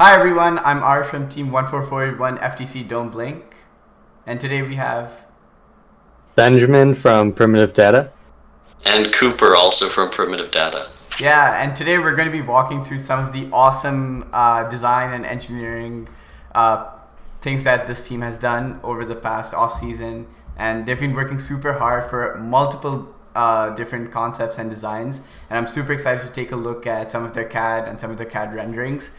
Hi everyone, I'm R from Team 1441 FTC Don't Blink, and today we have Benjamin from Primitive Data. And Cooper, also from Primitive Data. and today we're going to be walking through some of the awesome design and engineering things that this team has done over the past off season, and they've been working super hard for multiple different concepts and designs, and I'm super excited to take a look at some of their CAD and some of their CAD renderings.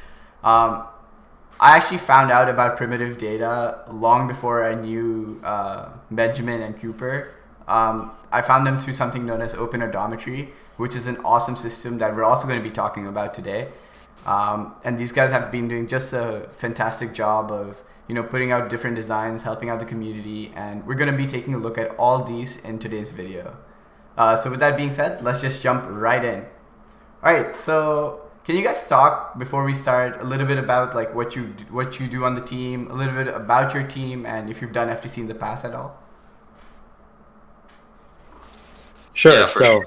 I actually found out about primitive data long before I knew Benjamin and Cooper. I found them through something known as Open Odometry, which is an awesome system that we're also going to be talking about today. And these guys have been doing just a fantastic job of putting out different designs, helping out the community, and we're going to be taking a look at all these in today's video. So with that being said, let's just jump right in. All right, so can you guys talk before we start a little bit about like what you do on the team, a little bit about your team, and if you've done FTC in the past at all? Sure. Yeah, sure.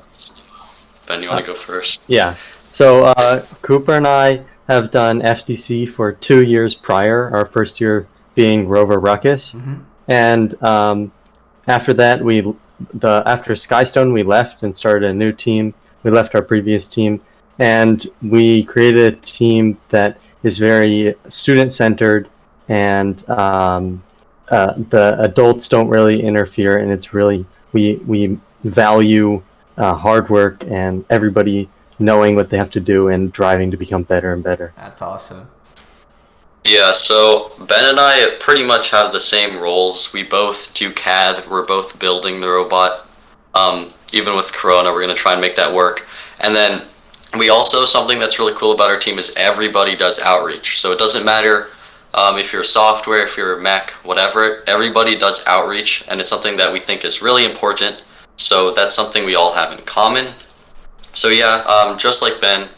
Ben, you want to go first? Yeah. So Cooper and I have done FTC for 2 years prior, our first year being Rover Ruckus. Mm-hmm. And after that, after Skystone, we left and started a new team. We left our previous team, and we created a team that is very student-centered, and the adults don't really interfere, and it's really we value hard work and everybody knowing what they have to do and driving to become better and better. That's awesome. Yeah, so Ben and I pretty much have the same roles. We both do CAD. We're both building the robot. Even with Corona, we're going to try and make that work. And then we also, something that's really cool about our team is everybody does outreach. So it doesn't matter if you're software, if you're mech, whatever, everybody does outreach, and it's something that we think is really important. So that's something we all have in common. So yeah, just like Ben,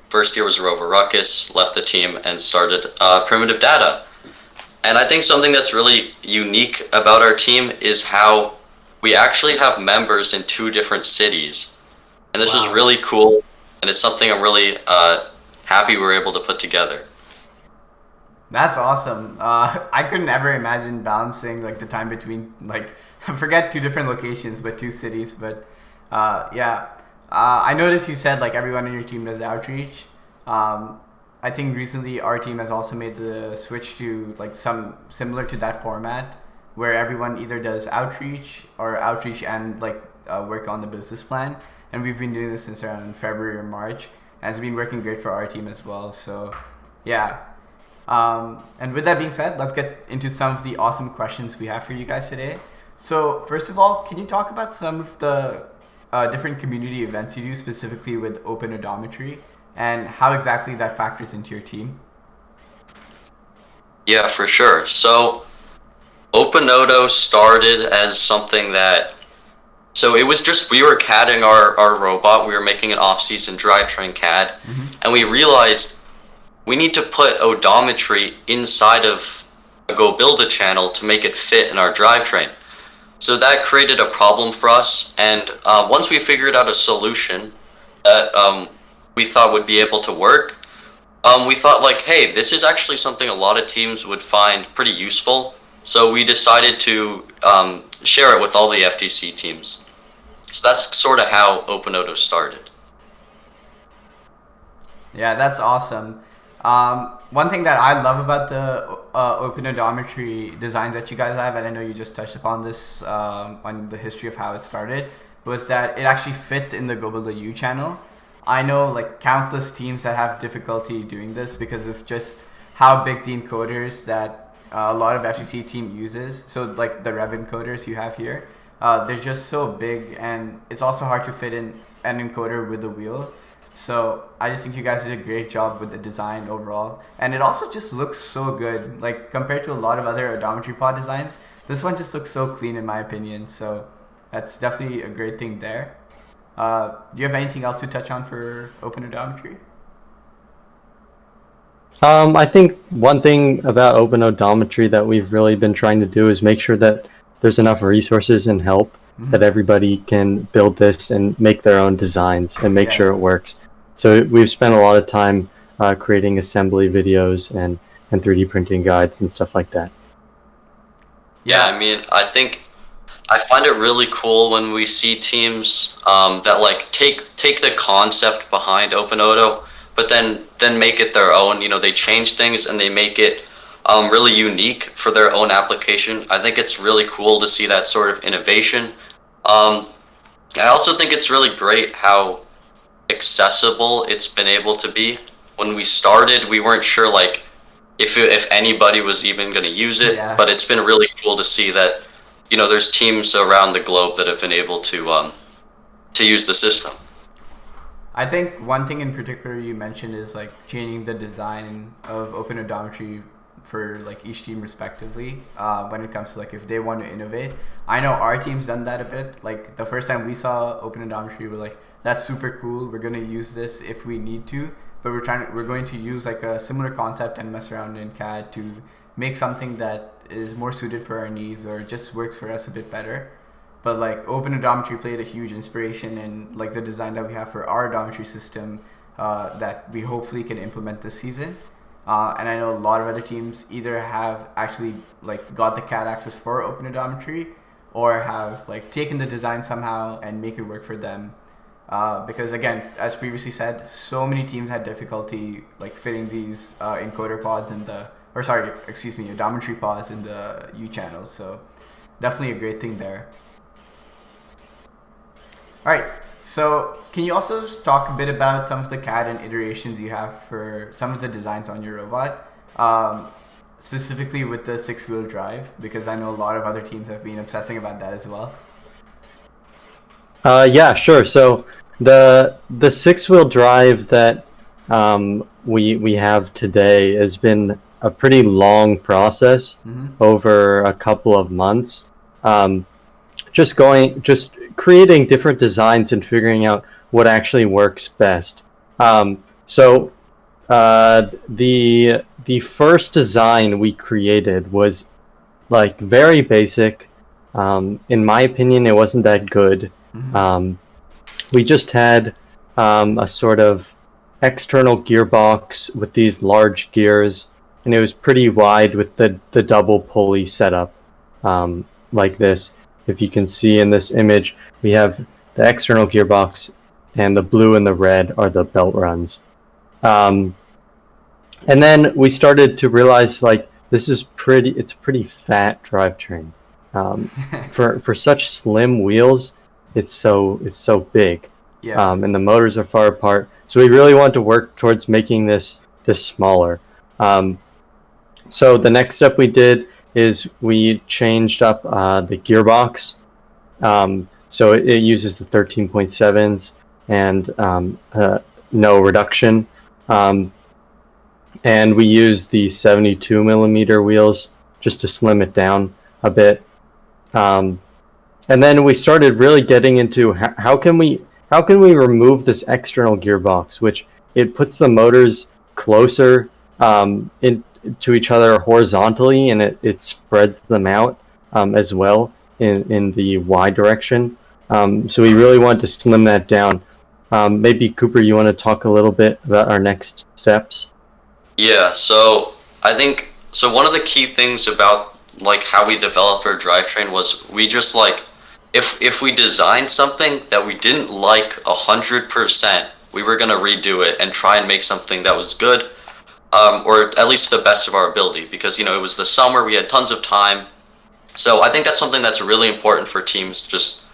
first year was Rover Ruckus, left the team and started Primitive Data. And I think something that's really unique about our team is how we actually have members in 2 different cities. And this is really cool, and it's something I'm really happy we were able to put together. That's awesome. I couldn't ever imagine balancing like the time between forget 2 different locations, but 2 cities. But I noticed you said like everyone on your team does outreach. I think recently our team has also made the switch to like some similar to that format, where everyone either does outreach and work on the business plan. And we've been doing this since around February or March, and it's been working great for our team as well. So yeah. And with that being said, let's get into some of the awesome questions we have for you guys today. So first of all, can you talk about some of the different community events you do specifically with Open Odometry and how exactly that factors into your team? Yeah, for sure. So OpenOdo started as something that, so it was just, we were CADing our robot, we were making an off-season drivetrain CAD, and we realized we need to put odometry inside of a Go Build a channel to make it fit in our drivetrain. So that created a problem for us, and once we figured out a solution that we thought would be able to work, we thought like, hey, this is actually something a lot of teams would find pretty useful. So we decided to share it with all the FTC teams. So that's sort of how OpenOdo started. Yeah, that's awesome. One thing that I love about the Open Odometry designs that you guys have, and I know you just touched upon this on the history of how it started, was that it actually fits in the Go Build a U channel. I know like countless teams that have difficulty doing this because of just how big the encoders that a lot of FTC team uses. So like the Rev encoders you have here, they're just so big, and it's also hard to fit in an encoder with the wheel. So I just think you guys did a great job with the design overall, and it also just looks so good. Like compared to a lot of other odometry pod designs, this one just looks so clean in my opinion. So that's definitely a great thing there. Do you have anything else to touch on for Open Odometry? I think one thing about Open Odometry that we've really been trying to do is make sure that there's enough resources and help that everybody can build this and make their own designs and make sure it works. So we've spent a lot of time creating assembly videos and 3D printing guides and stuff like that. Yeah, I mean, I find it really cool when we see teams that like take the concept behind OpenOdo, but then make it their own. You know, they change things and they make it really unique for their own application. I think it's really cool to see that sort of innovation. I also think it's really great how accessible it's been able to be. When we started, we weren't sure like if anybody was even going to use it, but it's been really cool to see that, you know, there's teams around the globe that have been able to use the system. I think one thing in particular you mentioned is like changing the design of Open Odometry for like each team respectively when it comes to like if they want to innovate. I know our team's done that a bit. Like the first time we saw Open Odometry, we're like, that's super cool. We're gonna use this if we need to, but we're going to use like a similar concept and mess around in CAD to make something that is more suited for our needs or just works for us a bit better. But like Open Odometry played a huge inspiration in like the design that we have for our odometry system that we hopefully can implement this season. And I know a lot of other teams either have actually like got the CAD access for Open Odometry or have like taken the design somehow and make it work for them. Because again, as previously said, so many teams had difficulty like fitting these encoder pods in odometry pods in the U channels. So definitely a great thing there. All right. So can you also talk a bit about some of the CAD and iterations you have for some of the designs on your robot, specifically with the 6-wheel drive? Because I know a lot of other teams have been obsessing about that as well. Yeah, sure. So the 6-wheel drive that we have today has been a pretty long process over a couple of months. Just creating different designs and figuring out what actually works best. So the first design we created was like very basic. In my opinion, it wasn't that good. We just had a sort of external gearbox with these large gears, and it was pretty wide with the double pulley setup like this. If you can see in this image, we have the external gearbox, and the blue and the red are the belt runs. And then we started to realize like it's a pretty fat drivetrain. For such slim wheels, it's so big. Yeah. And the motors are far apart. So we really want to work towards making this smaller. So the next step we did is we changed up the gearbox. So it uses the 13.7s and no reduction. And we use the 72 millimeter wheels just to slim it down a bit. And then we started really getting into how can we remove this external gearbox, which it puts the motors closer to each other horizontally, and it spreads them out as well in the Y direction. So we really want to slim that down. Maybe Cooper, you want to talk a little bit about our next steps? Yeah, so I think one of the key things about like how we developed our drivetrain was we just like if we designed something that we didn't like 100%, we were gonna redo it and try and make something that was good, or at least to the best of our ability, because you know it was the summer, we had tons of time. So I think that's something that's really important for teams, just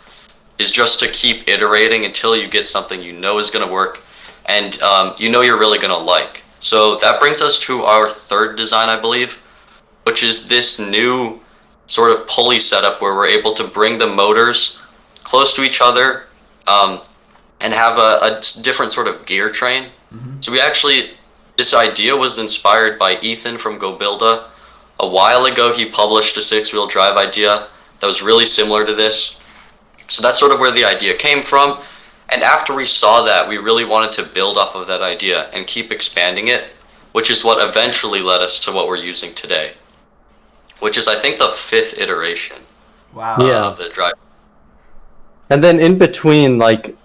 to keep iterating until you get something you know is gonna work and you know you're really gonna like. So that brings us to our third design, I believe, which is this new sort of pulley setup where we're able to bring the motors close to each other and have a different sort of gear train. So this idea was inspired by Ethan from GoBuilda. A while ago, he published a 6-wheel drive idea that was really similar to this. So that's sort of where the idea came from. And after we saw that, we really wanted to build off of that idea and keep expanding it, which is what eventually led us to what we're using today, which is, I think, the 5th iteration of the drive. And then in between, like,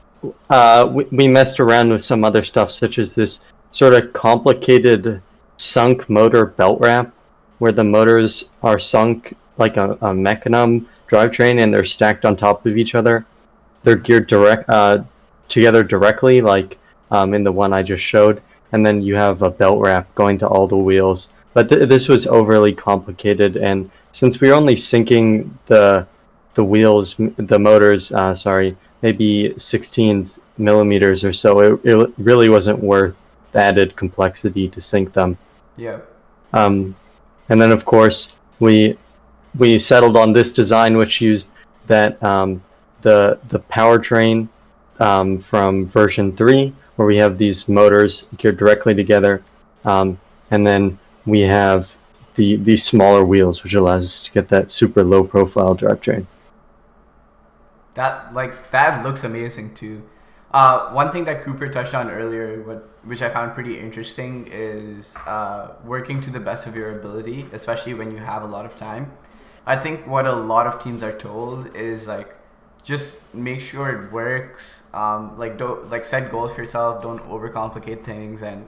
we messed around with some other stuff, such as this sort of complicated sunk motor belt wrap where the motors are sunk like a mecanum drivetrain and they're stacked on top of each other. They're geared together directly, like in the one I just showed, and then you have a belt wrap going to all the wheels. But this was overly complicated, and since we were only syncing the wheels, the motors, maybe 16 millimeters or so, it really wasn't worth the added complexity to sync them. Yeah. And then of course we settled on this design, which used that the powertrain from version 3, where we have these motors geared directly together, and then we have the smaller wheels, which allows us to get that super low profile drivetrain. That looks amazing too. One thing that Cooper touched on earlier, which I found pretty interesting, is working to the best of your ability, especially when you have a lot of time. I think what a lot of teams are told is like, just make sure it works. Don't set goals for yourself. Don't overcomplicate things, and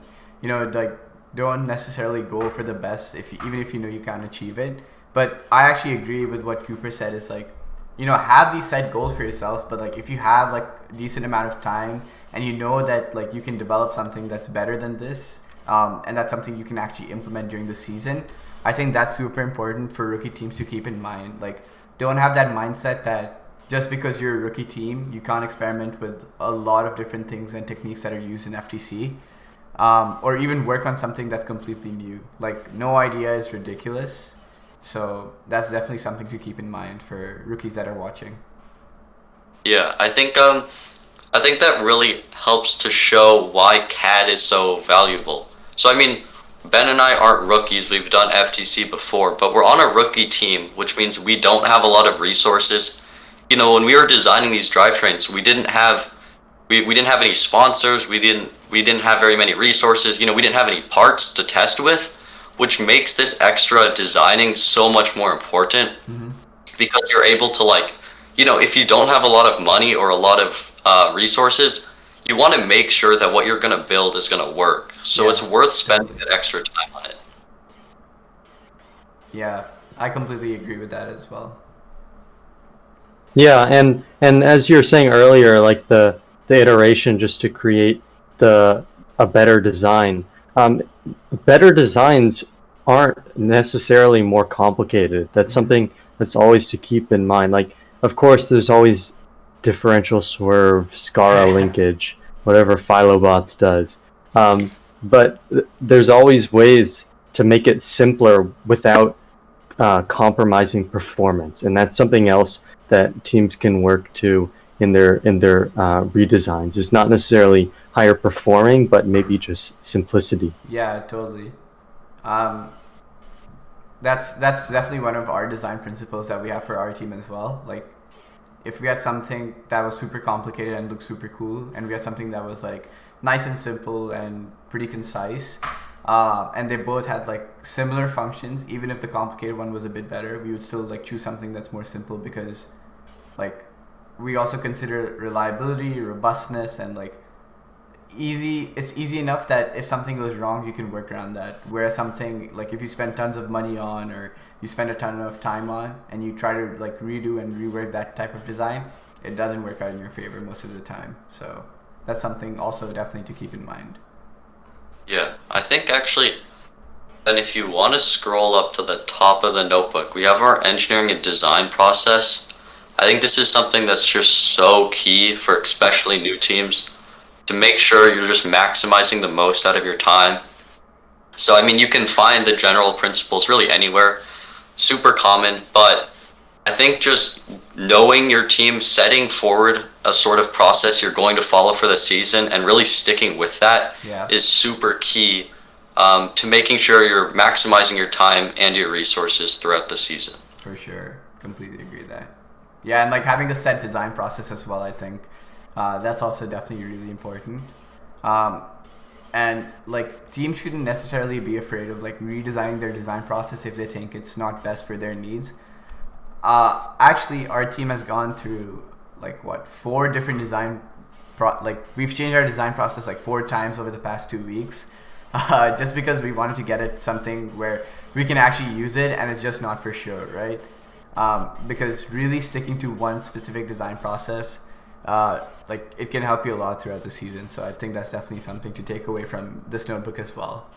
don't necessarily go for the best even if you know you can't achieve it. But I actually agree with what Cooper said. Is like, have these set goals for yourself, but like if you have like a decent amount of time and you know that like you can develop something that's better than this, and that's something you can actually implement during the season, I think that's super important for rookie teams to keep in mind. Like, don't have that mindset that just because you're a rookie team, you can't experiment with a lot of different things and techniques that are used in FTC, or even work on something that's completely new. Like, no idea is ridiculous. So that's definitely something to keep in mind for rookies that are watching. Yeah, I think that really helps to show why CAD is so valuable. So I mean, Ben and I aren't rookies. We've done FTC before, but we're on a rookie team, which means we don't have a lot of resources. When we were designing these drivetrains, we didn't have any sponsors. We didn't have very many resources. We didn't have any parts to test with, which makes this extra designing so much more important. Mm-hmm. Because you're able to if you don't have a lot of money or a lot of resources, you want to make sure that what you're going to build is going to work. So it's worth spending that extra time on it. Yeah, I completely agree with that as well. Yeah, and as you were saying earlier, like the iteration just to create a better design. Better designs aren't necessarily more complicated. That's something that's always to keep in mind. Like, of course, there's always differential swerve, SCARA linkage, whatever Philobots does. But there's always ways to make it simpler without compromising performance, and that's something else that teams can work to in their redesigns. It's not necessarily higher performing, but maybe just simplicity. Yeah, totally. That's definitely one of our design principles that we have for our team as well. Like, if we had something that was super complicated and looked super cool, and we had something that was like nice and simple and pretty concise, and they both had like similar functions, even if the complicated one was a bit better, we would still like choose something that's more simple, because like we also consider reliability, robustness, and like it's easy enough that if something goes wrong, you can work around that. Whereas something like if you spend tons of money on, or you spend a ton of time on, and you try to like redo and rework that type of design, it doesn't work out in your favor most of the time. So that's something also definitely to keep in mind. Yeah, I think actually, then if you want to scroll up to the top of the notebook, we have our engineering and design process. I think this is something that's just so key for especially new teams, to make sure you're just maximizing the most out of your time. So I mean, you can find the general principles really anywhere, super common, but I think just knowing your team, setting forward a sort of process you're going to follow for the season, and really sticking with that is super key to making sure you're maximizing your time and your resources throughout the season. For sure. Completely agree with that. Yeah, and like having a set design process as well, I think that's also definitely really important. And like teams shouldn't necessarily be afraid of like redesigning their design process if they think it's not best for their needs. Actually, our team has gone through like 4 different design we've changed our design process like 4 times over the past 2 weeks, just because we wanted to get it something where we can actually use it and it's just not for sure, right? Because really sticking to one specific design process, like it can help you a lot throughout the season. So I think that's definitely something to take away from this notebook as well.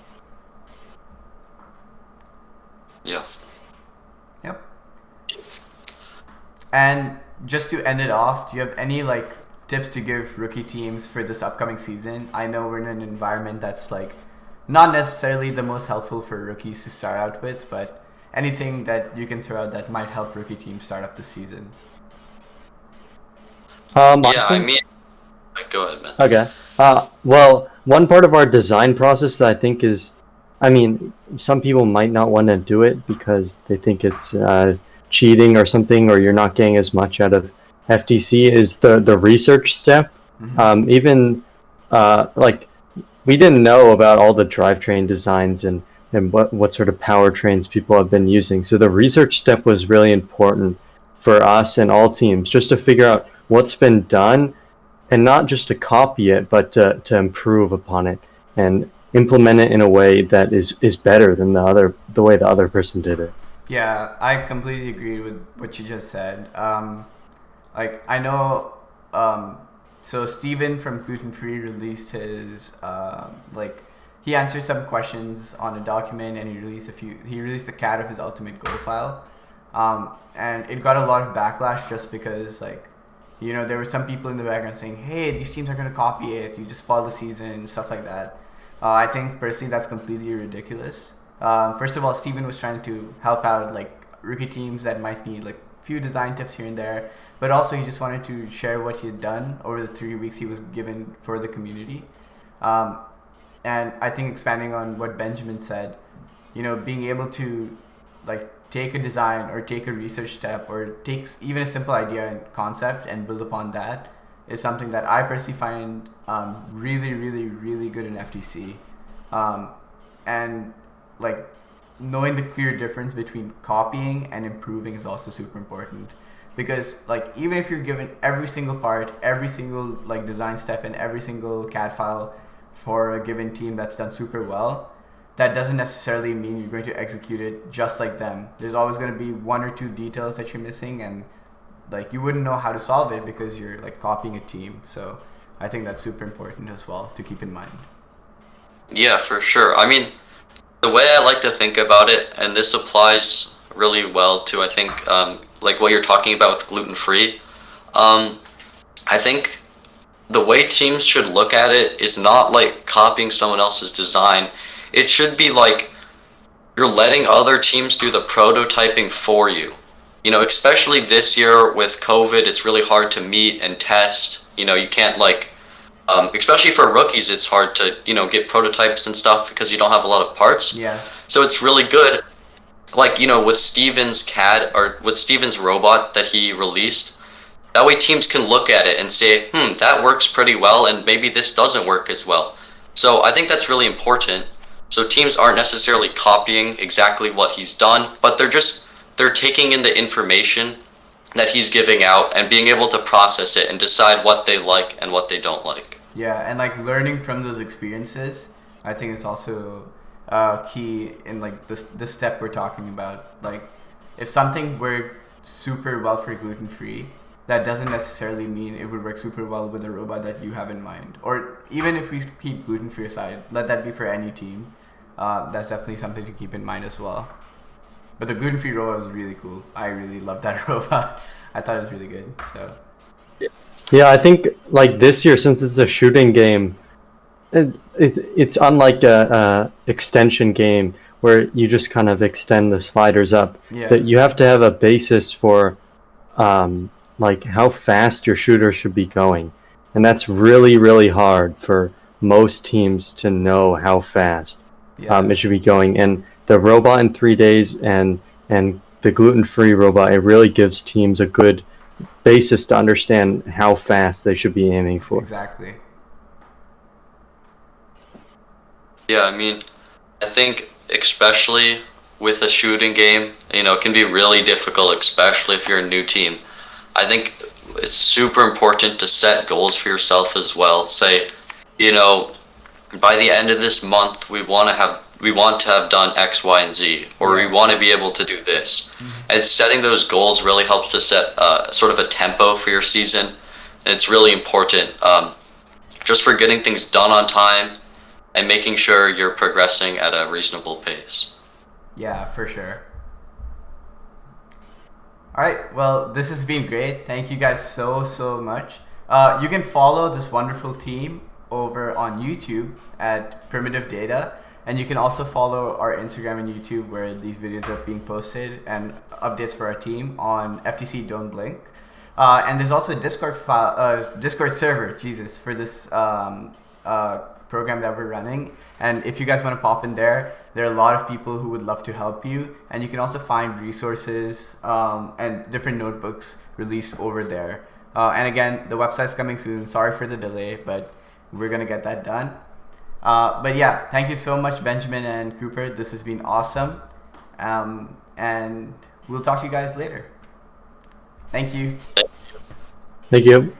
Yeah. Yep. And just to end it off, do you have any like tips to give rookie teams for this upcoming season? I know we're in an environment that's like not necessarily the most helpful for rookies to start out with, but anything that you can throw out that might help rookie teams start up the season. I mean, go ahead, man. Okay. Well, one part of our design process that I think is, I mean, some people might not want to do it because they think it's cheating or something, or you're not getting as much out of FTC, is the research step. Even like, we didn't know about all the drivetrain designs and what sort of powertrains people have been using. So the research step was really important for us and all teams, just to figure out what's been done, and not just to copy it, but to improve upon it and implement it in a way that is better than the way the other person did it. Yeah, I completely agree with what you just said. Like I know, so Steven from Gluten Free released his he answered some questions on a document, and he released a CAD of his ultimate goal file, and it got a lot of backlash just because there were some people in the background saying, hey, these teams are going to copy it, you just spoil the season, stuff like that. I think personally that's completely ridiculous. First of all, Steven was trying to help out like rookie teams that might need like few design tips here and there, but also he just wanted to share what he had done over the 3 weeks he was given for the community. And I think expanding on what Benjamin said, being able to like take a design or take a research step or take even a simple idea and concept and build upon that is something that I personally find really, really, really good in FTC. And like knowing the clear difference between copying and improving is also super important, because like even if you're given every single part, every single like design step and every single CAD file for a given team that's done super well, that doesn't necessarily mean you're going to execute it just like them. There's always going to be 1 or 2 details that you're missing, and like you wouldn't know how to solve it because you're like copying a team. So I think that's super important as well to keep in mind. Yeah, for sure. I mean, the way I like to think about it, and this applies really well to, I think, like what you're talking about with gluten-free, I think the way teams should look at it is not like copying someone else's design. It should be like you're letting other teams do the prototyping for you. Especially this year with COVID, it's really hard to meet and test. You can't especially for rookies, it's hard to, get prototypes and stuff because you don't have a lot of parts. Yeah. So it's really good, with Steven's CAD or with Steven's robot that he released. That way teams can look at it and say, that works pretty well, and maybe this doesn't work as well. So I think that's really important. So teams aren't necessarily copying exactly what he's done, but they're taking in the information that he's giving out and being able to process it and decide what they like and what they don't like. Yeah, and like learning from those experiences, I think is also key in like this step we're talking about. Like if something worked super well for gluten free, that doesn't necessarily mean it would work super well with the robot that you have in mind. Or even if we keep gluten free aside, let that be for any team. That's definitely something to keep in mind as well. But the gluten free robot was really cool. I really loved that robot. I thought it was really good. So yeah, I think like this year, since it's a shooting game, it's unlike a extension game where you just kind of extend the sliders up. Yeah. That you have to have a basis for like how fast your shooter should be going, and that's really, really hard for most teams to know how fast it should be going. And the robot in 3 days and the gluten-free robot, it really gives teams a good basis to understand how fast they should be aiming for. Exactly. Yeah, I mean, I think especially with a shooting game, it can be really difficult, especially if you're a new team. I think it's super important to set goals for yourself as well. Say, you know, by the end of this month, we want to have done X, Y, and Z, or we want to be able to do this. And setting those goals really helps to set sort of a tempo for your season. And it's really important just for getting things done on time and making sure you're progressing at a reasonable pace. Yeah, for sure. All right, well, this has been great. Thank you guys so much. You can follow this wonderful team over on YouTube at Primitive Data, and you can also follow our Instagram and YouTube where these videos are being posted and updates for our team on FTC Don't Blink. And there's also a Discord server, Jesus, for this program that we're running. And if you guys want to pop in there, there are a lot of people who would love to help you. And you can also find resources and different notebooks released over there. And again, the website's coming soon. Sorry for the delay, but we're going to get that done. But yeah, thank you so much, Benjamin and Cooper. This has been awesome. And we'll talk to you guys later. Thank you. Thank you.